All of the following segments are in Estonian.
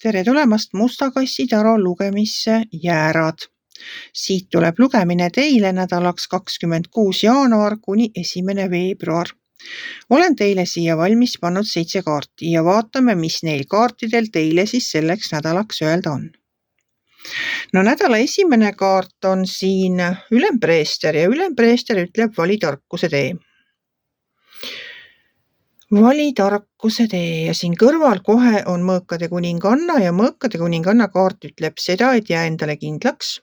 Tere tulemast Musta kassi taro lugemisse Jäärad. Siit tuleb lugemine teile nädalaks 26. jaanuar kuni 1. veebruar. Olen teile siia valmis pannud 7 kaarti ja vaatame, mis neil kaartidel teile siis selleks nädalaks öelda on. No nädala esimene kaart on siin ülempreester ja ülempreester ütleb vali tarkuse tee. Vali tarkuse tee ja siin kõrval kohe on mõõkade kuninganna ja mõõkade kuninganna kaart ütleb seda, et jää endale kindlaks.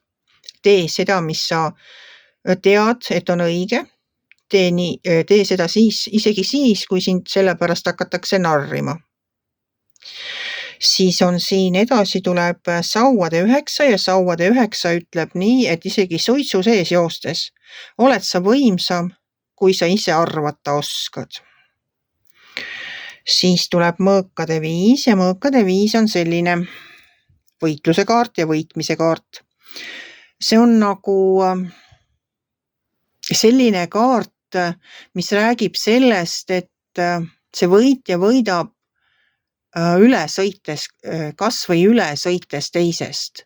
Tee seda, mis sa tead, et on õige. Tee seda isegi siis, kui sind sellepärast hakatakse narrima. Siis on siin edasi tuleb sauade 9 ja sauade 9 ütleb nii, et isegi suitsu sees joostes oled sa võimsam, kui sa ise arvata oskad. Siis tuleb mõõkade 5 ja mõõkade 5 on selline võitluse kaart ja võitmise kaart. See on nagu selline kaart, mis räägib sellest, et see võitja võidab üle sõites, kas või üle sõites teisest.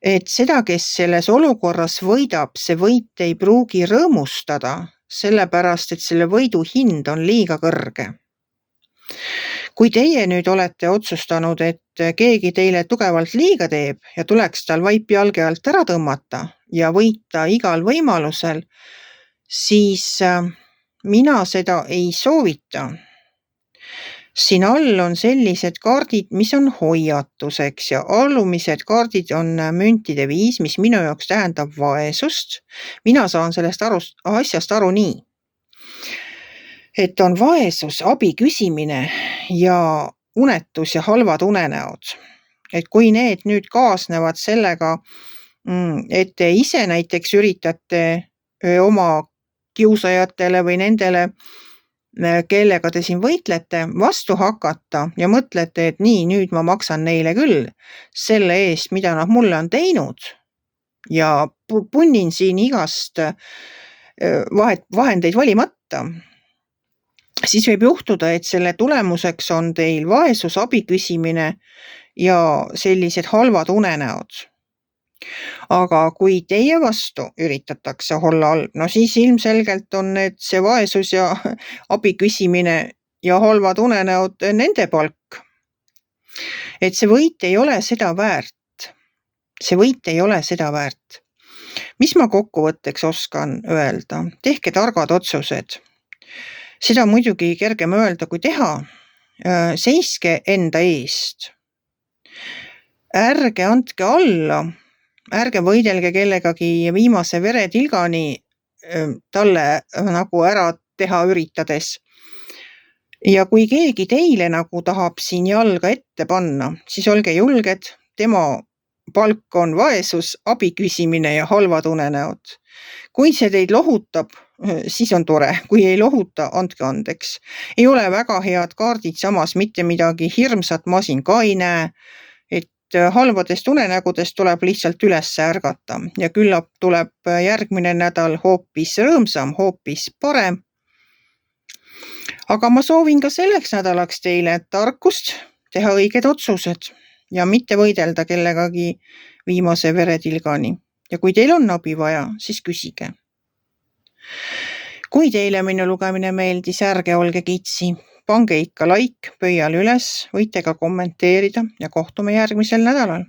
Et seda, kes selles olukorras võidab, see võit ei pruugi rõõmustada, sellepärast, et selle võidu hind on liiga kõrge. Kui teie nüüd olete otsustanud, et keegi teile tugevalt liiga teeb ja tuleks tal vaip jalge alt ära tõmmata ja võita igal võimalusel, siis mina seda ei soovita. Siin all on sellised kaardid, mis on hoiatuseks ja alumised kaardid on müntide 5, mis minu jaoks tähendab vaesust. Mina saan sellest asjast aru nii, et on vaesus, abi küsimine ja unetus ja halvad unenäod. Et kui need nüüd kaasnevad sellega, et te ise näiteks üritate oma kiusajatele või nendele, kellega te siin võitlete, vastu hakata ja mõtlete, et nii, nüüd ma maksan neile küll selle eest, mida nad mulle on teinud ja punnin siin igast vahendeid valimata, siis võib juhtuda, et selle tulemuseks on teil vaesus, abi küsimine ja sellised halvad unenäod. Aga kui teie vastu üritatakse olla halb, no siis ilmselgelt on need see vaesus ja abi küsimine ja halvad unenäod nende palk. Et see võit ei ole seda väärt. See võit ei ole seda väärt. Mis ma kokkuvõtteks oskan öelda? Tehke targad otsused. Seda muidugi kergem öelda kui teha. Seiske enda eest. Ärge andke alla. Ärge võidelge kellegagi viimase veretilgani talle nagu ära teha üritades. Ja kui keegi teile nagu tahab siin jalga ette panna, siis olge julged, tema palk on vaesus, abi küsimine ja halvad unenäod. Kui see teid lohutab, siis on tore. Kui ei lohuta, andke andeks. Ei ole väga head kaardid, samas mitte midagi hirmsat ma siin ka ei näe, et halvadest unenägudest tuleb lihtsalt üles ärgata ja küllap tuleb järgmine nädal hoopis rõõmsam, hoopis parem. Aga ma soovin ka selleks nädalaks teile tarkust, teha õiged otsused ja mitte võidelda kellegagi viimase veretilgani. Ja kui teil on abi vaja, siis küsige. Kui teile minu lugemine meeldis, ärge olge kitsi. Pange ikka like, pöial üles, võite ka kommenteerida ja kohtume järgmisel nädalal.